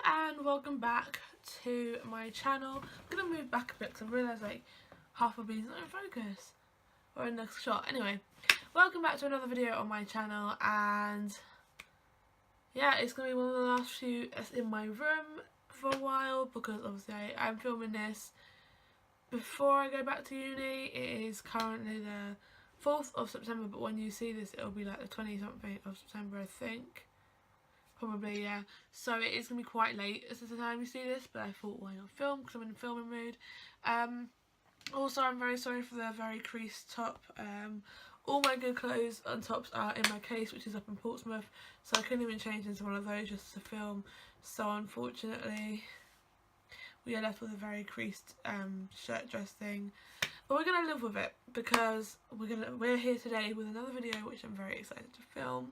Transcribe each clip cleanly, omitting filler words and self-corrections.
and welcome back to my channel. I'm going to move back a bit because I realised like half of these not in focus or in the shot. Anyway, welcome back to another video on my channel, and yeah, it's going to be one of the last few in my room for a while because obviously I'm filming this before I go back to uni. It is currently the 4th of September, but when you see this it'll be like the 20 something of September, I think. Probably, yeah. So it is going to be quite late as the time you see this, but I thought why not film because I'm in a filming mood. Also, I'm very sorry for the very creased top. All my good clothes and tops are in my case, which is up in Portsmouth, so I couldn't even change into one of those just to film. So unfortunately we are left with a very creased shirt dress thing, but we're gonna live with it because we're here today with another video which I'm very excited to film.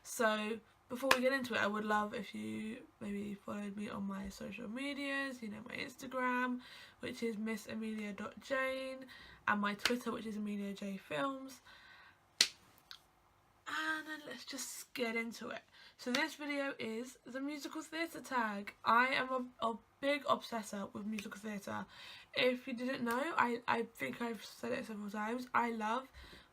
So before we get into it, I would love if you maybe followed me on my social medias, you know, my Instagram, which is missamelia.jane, and my Twitter, which is ameliajfilms. And then let's just get into it. So this video is the musical theatre tag. I am a big obsessor with musical theatre. If you didn't know, I think I've said it several times, I love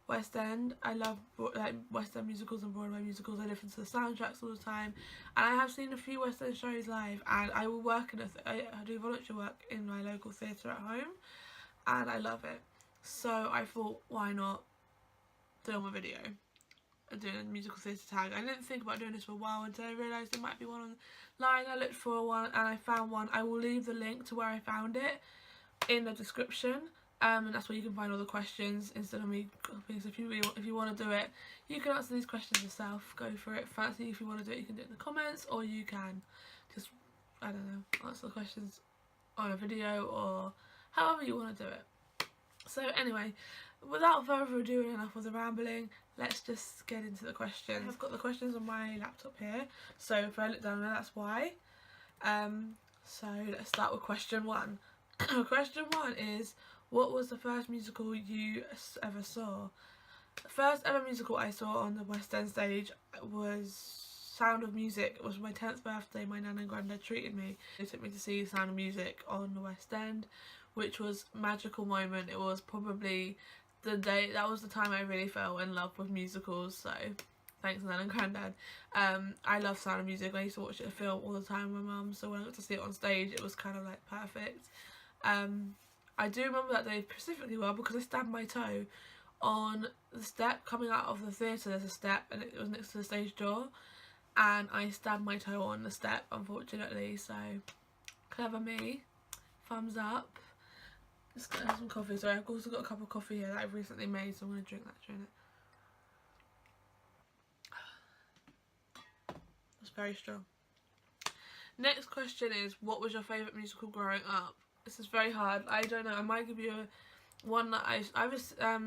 West End. I love like West End musicals and Broadway musicals. I listen to the soundtracks all the time, and I have seen a few West End shows live, and I will work in I do volunteer work in my local theatre at home, and I love it. So I thought, why not film a video doing a musical theatre tag. I didn't think about doing this for a while until I realised there might be one online. I looked for one and I found one. I will leave the link to where I found it in the description. And that's where you can find all the questions instead of me copying. So if you want to do it, you can answer these questions yourself. Go for it. Fancy if you want to do it, you can do it in the comments, or you can just, I don't know, answer the questions on a video or however you want to do it. So anyway, without further ado and enough of the rambling, let's just get into the questions. I've got the questions on my laptop here, so if I look down there, that's why. So let's start with question 1. Question 1 is, what was the first musical you ever saw? The first ever musical I saw on the West End stage was Sound of Music. It was my 10th birthday. My nan and granddad treated me. They took me to see Sound of Music on the West End, which was a magical moment. It was probably the day, that was the time I really fell in love with musicals, so thanks nan and granddad. I love Sound of Music. I used to watch it film all the time with my mum, so when I got to see it on stage it was kind of like perfect. I do remember that day specifically well because I stabbed my toe on the step coming out of the theatre. There's a step and it was next to the stage door, and I stabbed my toe on the step, unfortunately, so clever me. Thumbs up. Just gonna have some coffee. Sorry, I've also got a cup of coffee here that I've recently made, so I'm gonna drink that during it. It's very strong. Next question is, what was your favourite musical growing up? This is very hard. I don't know. I might give you one that I was I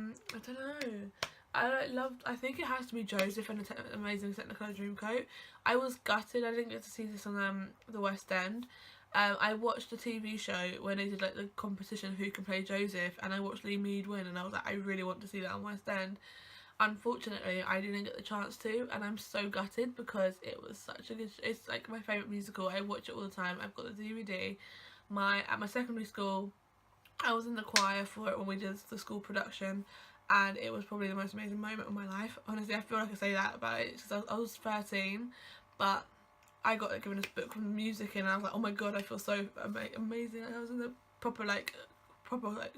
don't know. I think it has to be Joseph and the Amazing Technicolor Dreamcoat. I was gutted I didn't get to see this on the West End. I watched the TV show when they did like the competition of who can play Joseph, and I watched Lee Mead win, and I was like, I really want to see that on West End. Unfortunately, I didn't get the chance to, and I'm so gutted because it was such a good. It's like my favourite musical. I watch it all the time. I've got the DVD. At my secondary school, I was in the choir for it when we did the school production, and it was probably the most amazing moment of my life. Honestly, I feel like I say that about it because I was 13, but I got given this book from music and I was like, oh my god, I feel so amazing. I was in the proper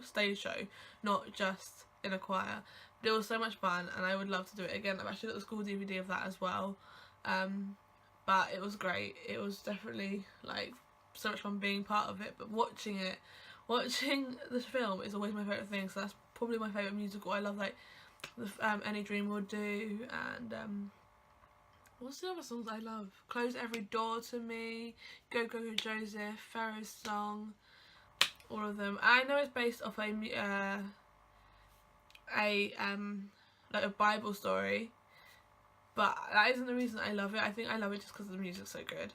stage show, not just in a choir. But it was so much fun and I would love to do it again. I've actually got the school DVD of that as well. But it was great. It was definitely like so much fun being part of it, but watching the film is always my favourite thing, so that's probably my favourite musical. I love like the Any Dream Will Do, and what's the other songs I love? Close Every Door to Me, Go Go Go Joseph, Pharaoh's Song, all of them. I know it's based off like a Bible story, but that isn't the reason I love it. I think I love it just because the music's so good.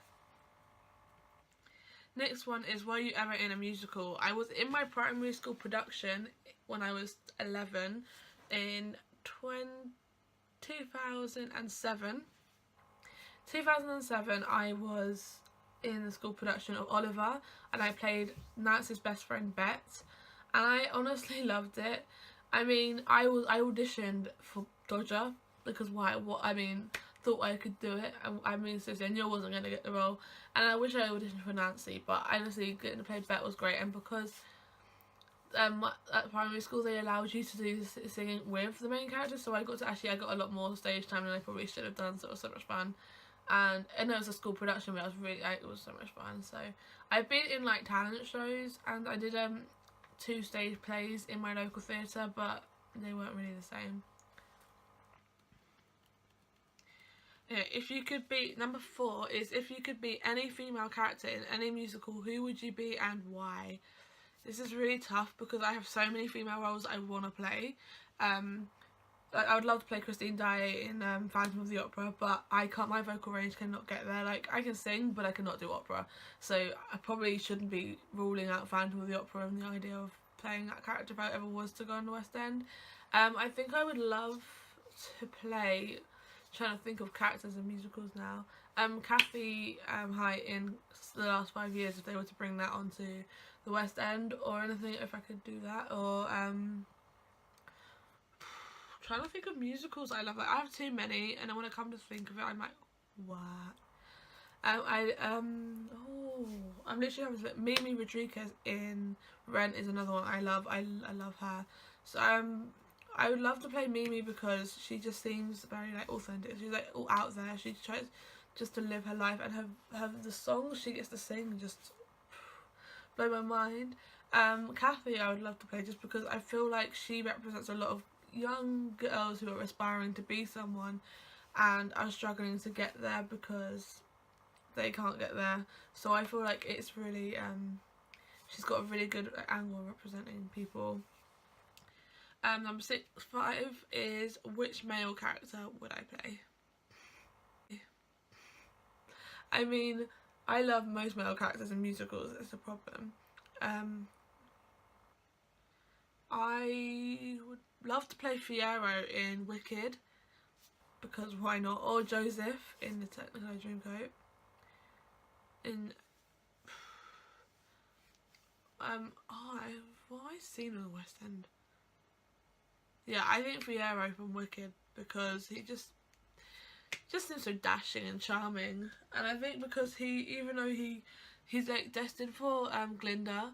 Next one is, were you ever in a musical? I was in my primary school production when I was 11 in 2007. 2007 I was in the school production of Oliver, and I played Nancy's best friend Bet, and I honestly loved it. I mean, I auditioned for Dodger because thought I could do it. I mean, seriously, I knew I wasn't going to get the role, and I wish I auditioned for Nancy, but honestly, getting to play Bet was great. And because at primary school they allowed you to do singing with the main character, so I got a lot more stage time than I probably should have done, so it was so much fun. And I know it was a school production, but it was so much fun. So I've been in like talent shows, and I did 2 stage plays in my local theatre, but they weren't really the same. Yeah, if you could be, number 4 is, if you could be any female character in any musical, who would you be and why? This is really tough because I have so many female roles I want to play. I would love to play Christine Daae in Phantom of the Opera, but my vocal range cannot get there. Like, I can sing, but I cannot do opera. So I probably shouldn't be ruling out Phantom of the Opera and the idea of playing that character if I ever was to go on the West End. I think I would love to play, trying to think of characters in musicals now, Kathy Height in the last 5 years, if they were to bring that onto the West End or anything, if I could do that. Or trying to think of musicals I love. Like, I have too many, and then when I come to think of it, I'm like, what? I'm literally having to look. Mimi Rodriguez in Rent is another one I love. I love her. So I would love to play Mimi because she just seems very like authentic. She's like all out there. She tries just to live her life, and have the songs she gets to sing just blow my mind. Kathy I would love to play just because I feel like she represents a lot of young girls who are aspiring to be someone and are struggling to get there because they can't get there. So I feel like it's really she's got a really good angle representing people. Number 5 is, which male character would I play? I mean, I love most male characters in musicals, it's a problem. I would love to play Fiyero in Wicked, because why not? Or Joseph in The Technicolor Dreamcoat. What have I seen in the West End? Yeah, I think Fiyero from Wicked, because he just seems so dashing and charming, and I think because even though he's like destined for Glinda,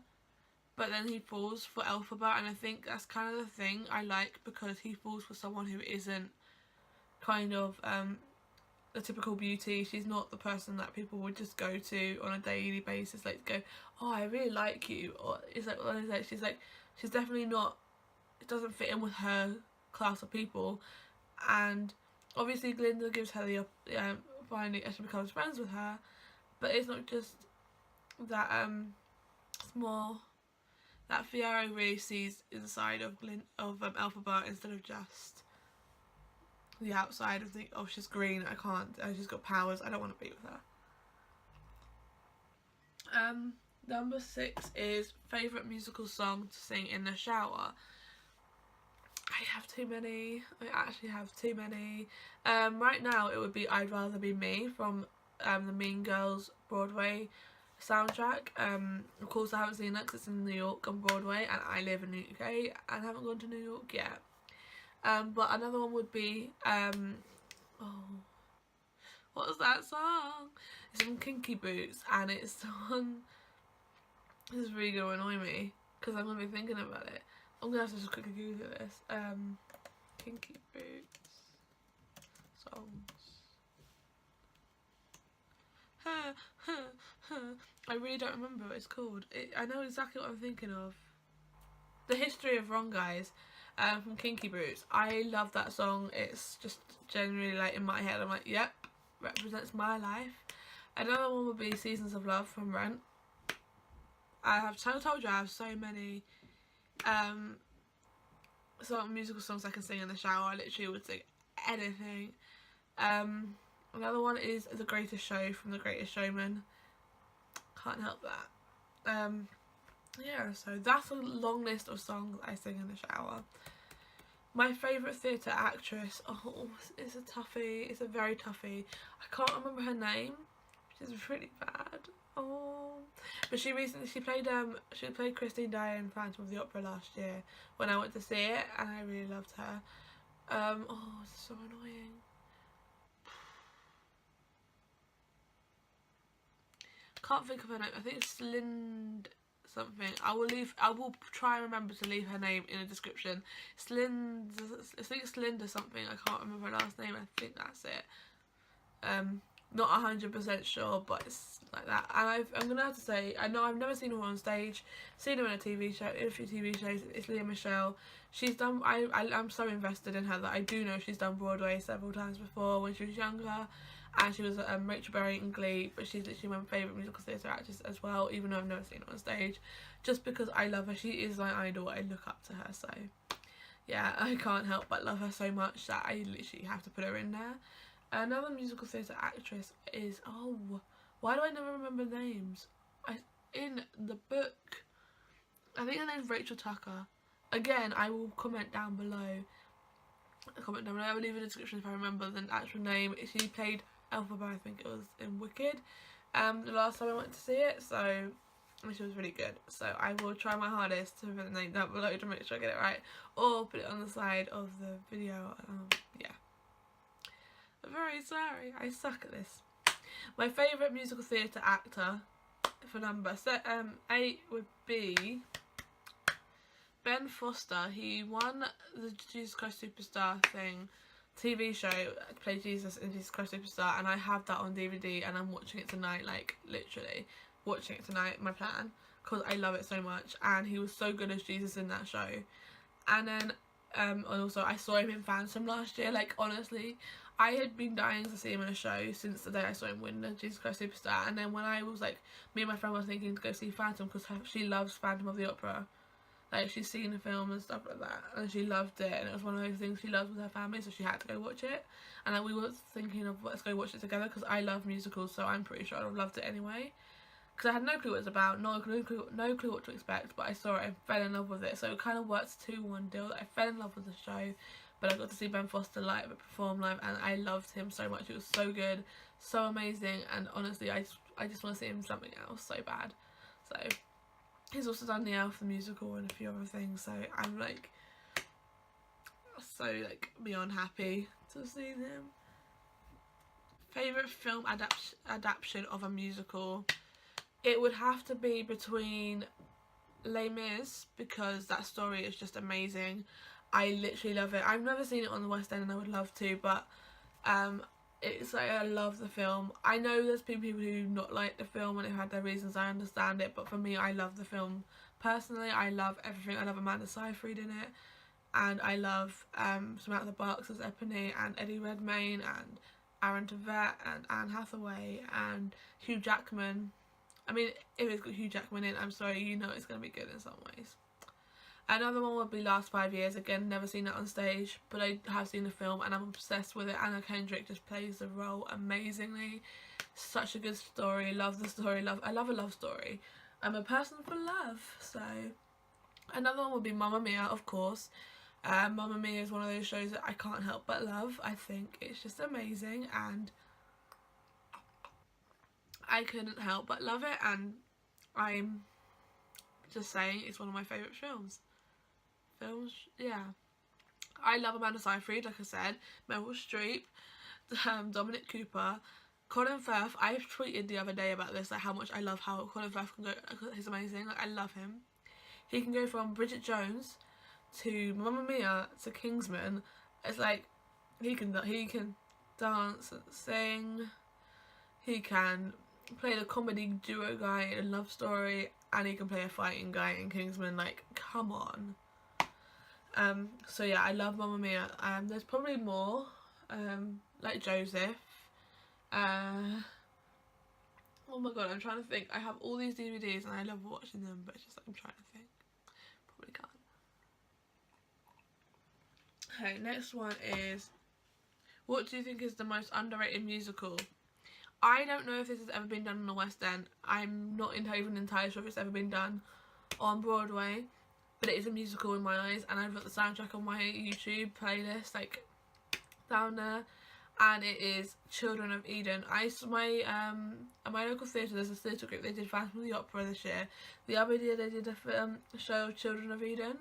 but then he falls for Elphaba, and I think that's kind of the thing I like, because he falls for someone who isn't kind of the typical beauty. She's not the person that people would just go to on a daily basis, like go, oh, I really like you, or it's like, she's definitely not, it doesn't fit in with her class of people. And obviously Glinda gives her the finally she becomes friends with her, but it's not just that. It's more that Fiyero really sees inside of Elphaba instead of just the outside of the, oh, she's green, I can't, she's got powers, I don't want to be with her. Number 6 is favourite musical song to sing in the shower. I have too many. I actually have too many. Right now it would be I'd Rather Be Me from the Mean Girls Broadway soundtrack. Of course I haven't seen it because it's in New York on Broadway, and I live in the UK and haven't gone to New York yet. But another one would be what was that song? It's from Kinky Boots, and it's the one, this is really going to annoy me because I'm going to be thinking about it. I'm going to have to just quickly Google this. Kinky Boots songs. I really don't remember what it's called. I know exactly what I'm thinking of. The History of Wrong Guys, from Kinky Boots. I love that song. It's just generally like in my head, I'm like, yep, represents my life. Another one would be Seasons of Love from Rent. I told you I have so many musical songs I can sing in the shower. I literally would sing anything. Another one is The Greatest Show from The Greatest Showman. Can't help that. Yeah, so that's a long list of songs I sing in the shower. My favourite theatre actress, oh, it's a very toughie. I can't remember her name, which is really bad. Oh, but she played Christine Dyer in Phantom of the Opera last year when I went to see it, and I really loved her. Oh, it's so annoying. Can't think of her name. I think it's Lind something. I will try and remember to leave her name in the description. I think it's Linda something. I can't remember her last name. I think that's it. Not 100% sure, but it's like that. And I'm gonna have to say, I know I've never seen her on stage. Seen her in a TV show, in a few TV shows. It's Lea Michele. She's done. I'm so invested in her that I do know she's done Broadway several times before when she was younger. And she was Rachel Berry in Glee, but she's literally my favourite musical theatre actress as well, even though I've never seen her on stage. Just because I love her. She is my idol. I look up to her, so yeah, I can't help but love her so much that I literally have to put her in there. Another musical theatre actress is, oh, why do I never remember names? In the book, I think her name's Rachel Tucker. Again, I will comment down below. I will leave in the description if I remember the actual name. She played Elphaba, I think it was, in Wicked. The last time I went to see it, so she was really good. So I will try my hardest to put the name down below to make sure I get it right, or put it on the side of the video. Yeah. I'm very sorry, I suck at this. My favourite musical theatre actor for number 8 would be Ben Foster. He won the Jesus Christ Superstar TV show, played Jesus in Jesus Christ Superstar, and I have that on DVD and I'm watching it tonight, like literally watching it tonight, my plan, because I love it so much, and he was so good as Jesus in that show. And then and also I saw him in Phantom last year. Like honestly, I had been dying to see him in a show since the day I saw him win the Jesus Christ Superstar. And then when I was like, me and my friend were thinking to go see Phantom because she loves Phantom of the Opera. Like she's seen the film and stuff like that, and she loved it, and it was one of those things she loves with her family, so she had to go watch it. And like, we were thinking of let's go watch it together because I love musicals, so I'm pretty sure I'd have loved it anyway. Because I had no clue what it was about, no clue what to expect, but I saw it and fell in love with it. So it kind of works 2-1 deal. I fell in love with the show, but I got to see Ben Foster live, perform live, and I loved him so much. It was so good, so amazing, and honestly, I just want to see him in something else so bad. So he's also done The Elf, the musical, and a few other things. So I'm like so like beyond happy to see him. Favourite film adaptation of a musical? It would have to be between Les Mis, because that story is just amazing. I literally love it. I've never seen it on the West End and I would love to, but it's like I love the film. I know there's been people who not like the film and have had their reasons, I understand it, but for me, I love the film personally. I love everything. I love Amanda Seyfried in it, and I love Samantha Barks as Eponine, and Eddie Redmayne, and Aaron Tveit, and Anne Hathaway, and Hugh Jackman. I mean, if it's got Hugh Jackman in, I'm sorry, you know it's going to be good in some ways. Another one would be Last 5 Years. Again, never seen it on stage, but I have seen the film and I'm obsessed with it. Anna Kendrick just plays the role amazingly. Such a good story. Love the story. I love a love story. I'm a person for love. So another one would be Mamma Mia, of course. Mamma Mia is one of those shows that I can't help but love. I think it's just amazing, and I couldn't help but love it, and I'm just saying it's one of my favourite films. Yeah. I love Amanda Seyfried, like I said, Meryl Streep, Dominic Cooper, Colin Firth. I tweeted the other day about this, like how much I love how Colin Firth can go. He's amazing. Like I love him. He can go from Bridget Jones to Mamma Mia to Kingsman. It's like he can dance and sing. He can play the comedy duo guy in a love story, and he can play a fighting guy in Kingsman. Like, come on. So yeah, I love Mamma Mia. There's probably more, like Joseph. Oh my god, I'm trying to think. I have all these DVDs and I love watching them, but it's just like I'm trying to think. Probably can't. Okay, next one is, what do you think is the most underrated musical? I don't know if this has ever been done on the West End. I'm not even entirely sure if it's ever been done on Broadway, but it is a musical in my eyes, and I've got the soundtrack on my YouTube playlist, like, down there, and it is Children of Eden. At my local theatre, there's a theatre group. They did Phantom of the Opera this year. The other year they did a show, Children of Eden,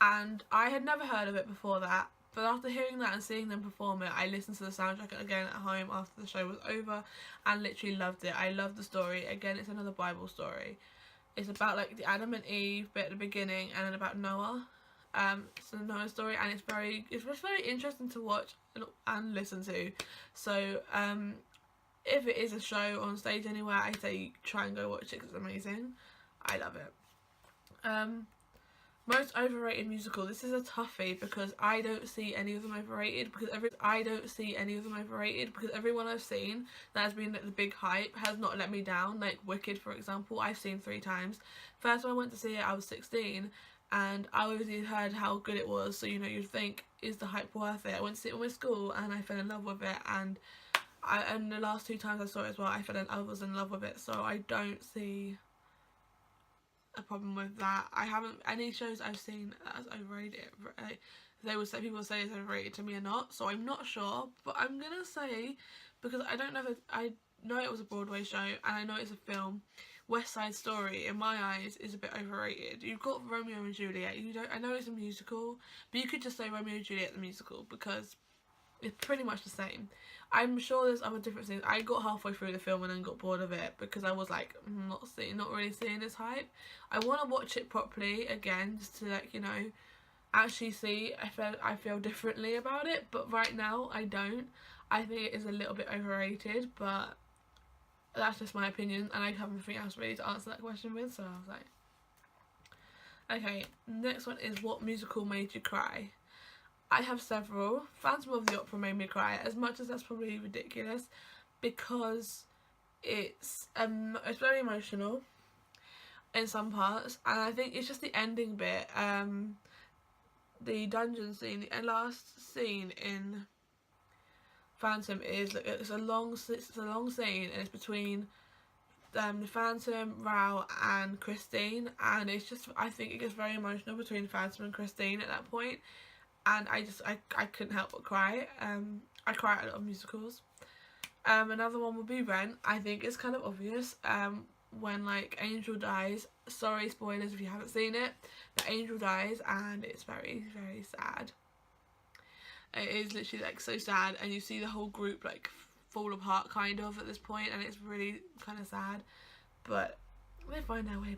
and I had never heard of it before that. But after hearing that and seeing them perform it, I listened to the soundtrack again at home after the show was over and literally loved it. I love the story. Again, it's another Bible story. It's about like the Adam and Eve bit at the beginning, and then about Noah. It's a Noah story, and it's just very interesting to watch and listen to. So if it is a show on stage anywhere, I say try and go watch it because it's amazing. I love it. Most overrated musical. This is a toughie because I don't see any of them overrated, because everyone I've seen that has been like the big hype has not let me down. Like Wicked, for example, I've seen 3 times. First time I went to see it, I was 16, and I already heard how good it was, so you know, you'd think, is the hype worth it? I went to see it with my school and I fell in love with it, and the last 2 times I saw it as well, I was in love with it, so I don't see a problem with that. I haven't, any shows I've seen that's overrated, people say it's overrated, to me or not, so I'm not sure, but I'm gonna say, because I don't know if I know it was a Broadway show and I know it's a film, West Side Story in my eyes is a bit overrated. You've got Romeo and Juliet. I know it's a musical, but you could just say Romeo and Juliet the musical because it's pretty much the same. I'm sure there's other different things. I got halfway through the film and then got bored of it because I was like, not really seeing this hype. I want to watch it properly again, just to, like, you know, actually see if I feel differently about it. But right now, I don't. I think it is a little bit overrated, but that's just my opinion, and I have nothing else really to answer that question with. So I was like, okay. Next one is, what musical made you cry? I have several. Phantom of the Opera made me cry, as much as that's probably ridiculous, because it's very emotional in some parts, and I think it's just the ending bit, the dungeon scene, the last scene in Phantom is like, it's a long scene, and it's between the Phantom, Rao and Christine, and it's just, I think it gets very emotional between Phantom and Christine at that point. And I couldn't help but cry. I cry at a lot of musicals. Another one would be Rent. I think it's kind of obvious. When like Angel dies. Sorry, spoilers if you haven't seen it. But Angel dies, and it's very, very sad. It is literally like so sad, and you see the whole group like fall apart kind of at this point, and it's really kind of sad. But they find their way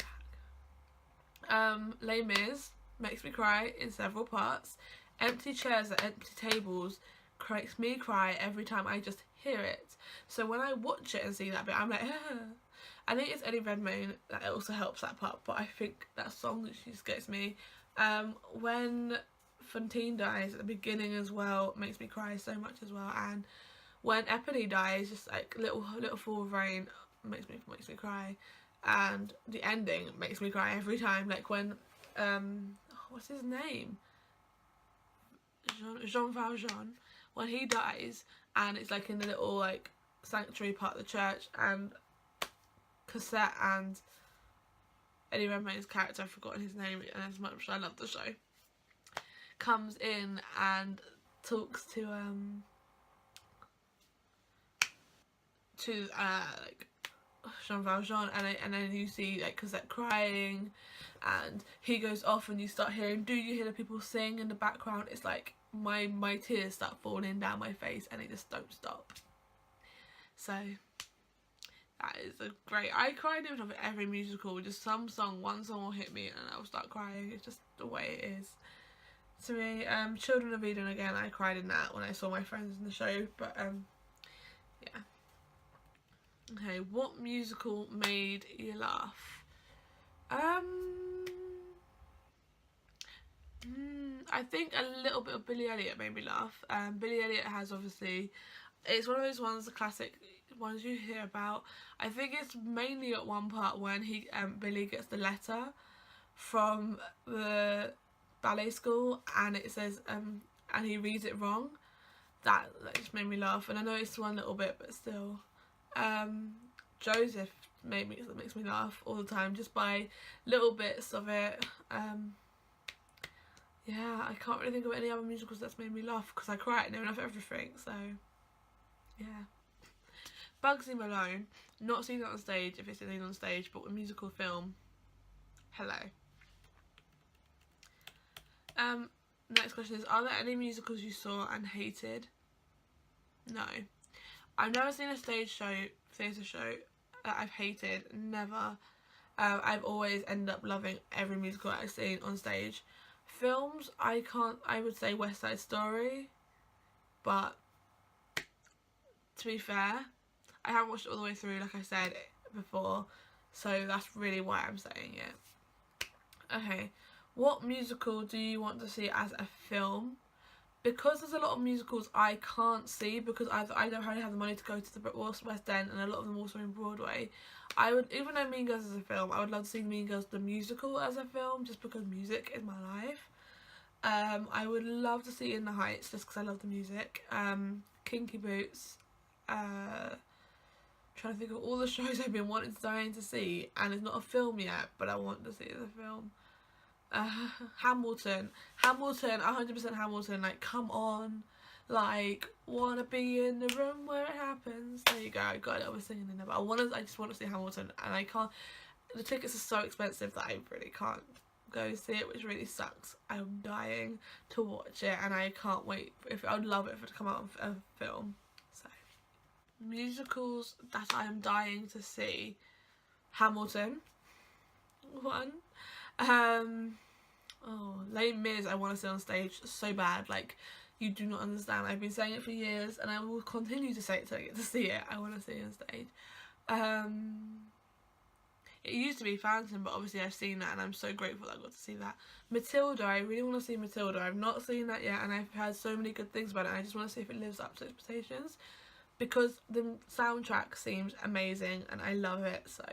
back. Les Mis makes me cry in several parts. Empty chairs at empty tables makes me cry every time I just hear it. So when I watch it and see that bit, I'm like, ah. I think it's Eddie Redmayne that also helps that part, but I think that song she just gets me. When Fantine dies at the beginning as well, makes me cry so much as well. And when Eponine dies, just like little fall of rain, makes me cry. And the ending makes me cry every time. Like when what's his name? Jean Valjean, when he dies, and it's like in the little like sanctuary part of the church, and Cosette and Eddie Redmayne's character, I've forgotten his name, and as much as I love the show, comes in and talks to like Jean Valjean, and then you see like Cosette crying, and he goes off, and you start hearing, do you hear the people sing in the background? It's like my tears start falling down my face, and they just don't stop. So that is a great, I cried in front of every musical. Just one song will hit me and I'll start crying. It's just the way it is to me. Children of Eden, again, I cried in that when I saw my friends in the show. But yeah. Okay, what musical made you laugh? I think a little bit of Billy Elliot made me laugh. Billy Elliot has obviously, it's one of those ones, the classic ones you hear about. I think it's mainly at one part when Billy gets the letter from the ballet school, and it says and he reads it wrong. That just made me laugh, and I know it's one little bit, but still. Joseph makes me laugh all the time, just by little bits of it. Yeah, I can't really think of any other musicals that's made me laugh, because I cry at near enough everything, so Yeah. Bugsy Malone, not seen it on stage if it's seen on stage, but with musical film, hello. Next question is, are there any musicals you saw and hated? No. I've never seen a stage show, theatre show, that I've hated. Never. I've always ended up loving every musical I've seen on stage. Films, I would say West Side Story, but to be fair, I haven't watched it all the way through, like I said before, so that's really why I'm saying it. Okay, what musical do you want to see as a film? Because there's a lot of musicals I can't see because I don't really have the money to go to the West End, and a lot of them also in Broadway. I would, even though Mean Girls is a film, I would love to see Mean Girls the musical as a film, just because music is my life. I would love to see In the Heights just because I love the music. Kinky Boots. Trying to think of all the shows I've been dying to see, and it's not a film yet, but I want to see the film. Hamilton, 100% Hamilton. Like, come on, like, wanna be in the room where it happens. There you go. I got it. I was singing in there, but I just want to see Hamilton, and I can't. The tickets are so expensive that I really can't go see it, which really sucks. I'm dying to watch it, and I can't wait. I would love it if it to come out of a film. So, musicals that I am dying to see: Hamilton, one. Oh, Les Mis I want to see on stage so bad, like, you do not understand. I've been saying it for years, and I will continue to say it till I get to see it. I want to see it on stage. It used to be Phantom, but obviously I've seen that, and I'm so grateful that I got to see that. Matilda, I really want to see Matilda. I've not seen that yet, and I've heard so many good things about it, and I just want to see if it lives up to expectations, because the soundtrack seems amazing, and I love it. So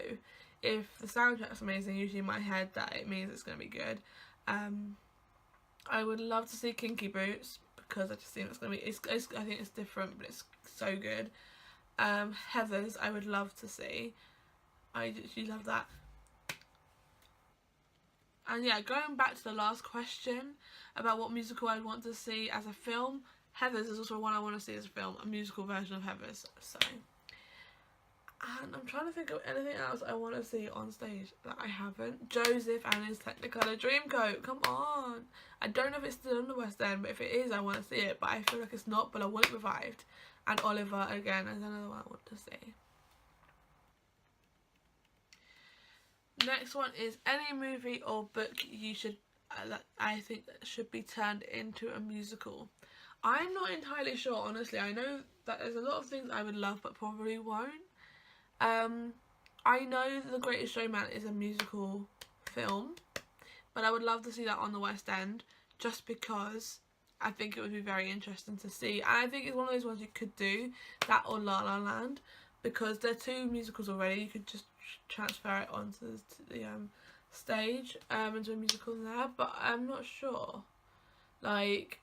if the soundtrack's amazing, usually in my head that it means it's going to be good. I would love to see Kinky Boots, because I just think it's going to be, I think it's different, but it's so good. Heathers, I would love to see. I literally love that. And yeah, going back to the last question about what musical I'd want to see as a film, Heathers is also one I want to see as a film, a musical version of Heathers. So, and I'm trying to think of anything else I want to see on stage that I haven't. Joseph and his Technicolor Dreamcoat, come on! I don't know if it's still in the West End, but if it is, I want to see it. But I feel like it's not, but I want it revived. And Oliver, again, is another one I want to see. Next one is any movie or book you should, that I think that should be turned into a musical. I'm not entirely sure, honestly. I know that there's a lot of things I would love, but probably won't. I know The Greatest Showman is a musical film, but I would love to see that on the West End, just because I think it would be very interesting to see. And I think it's one of those ones you could do, that or La La Land, because they're two musicals already. You could just transfer it onto the stage, into a musical there, but I'm not sure. Like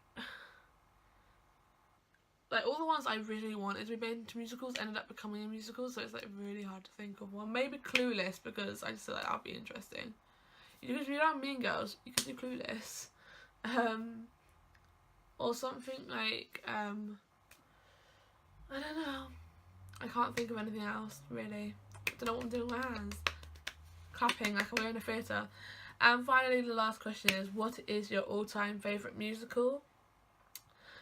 all the ones I really wanted to be made into musicals ended up becoming a musical, so it's like really hard to think of one. Maybe Clueless, because I just feel like that'd be interesting. If you don't have Mean Girls, you could do Clueless. Or something like, I don't know. I can't think of anything else, really. I don't know what I'm doing with my hands. Clapping like we're in a theatre. And finally, the last question is, what is your all-time favourite musical?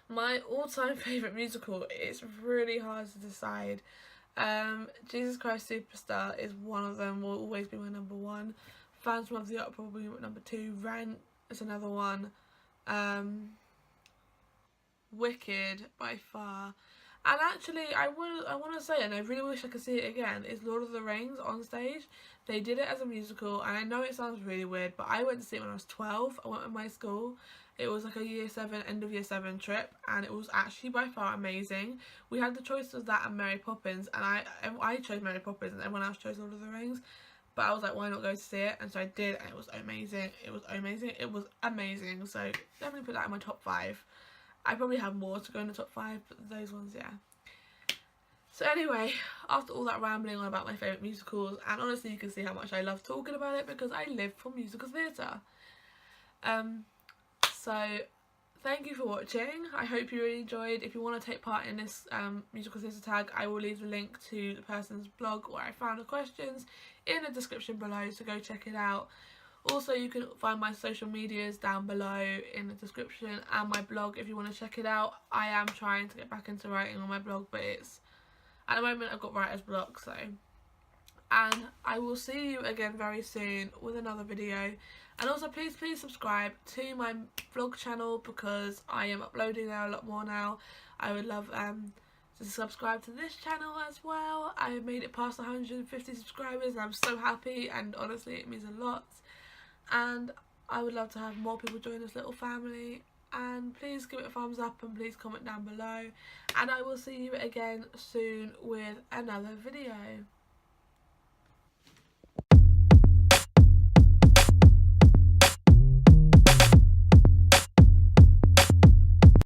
My all-time favourite musical is really hard to decide. Jesus Christ Superstar is one of them, will always be my number one. Phantom of the Opera will be my number two. Rent is another one. Wicked by far. And actually, I want to say, and I really wish I could see it again, is Lord of the Rings on stage. They did it as a musical, and I know it sounds really weird, but I went to see it when I was 12. I went with my school. It was like a year 7, end of year 7 trip, and it was actually by far amazing. We had the choice of that and Mary Poppins, and I chose Mary Poppins, and everyone else chose Lord of the Rings. But I was like, why not go to see it? And so I did, and it was amazing. It was amazing. It was amazing. So definitely put that in my top 5. I probably have more to go in the top 5, but those ones, yeah. So anyway, after all that rambling on about my favourite musicals, and honestly you can see how much I love talking about it because I live for musical theatre. So thank you for watching. I hope you really enjoyed. If you want to take part in this musical theatre tag, I will leave the link to the person's blog where I found the questions in the description below, so go check it out. Also, you can find my social medias down below in the description, and my blog if you want to check it out. I am trying to get back into writing on my blog, but it's at the moment I've got writer's block, so. And I will see you again very soon with another video. And also please subscribe to my vlog channel, because I am uploading there a lot more now. I would love to subscribe to this channel as well. I have made it past 150 subscribers and I'm so happy, and honestly it means a lot. And I would love to have more people join this little family. And please give it a thumbs up and please comment down below. And I will see you again soon with another video.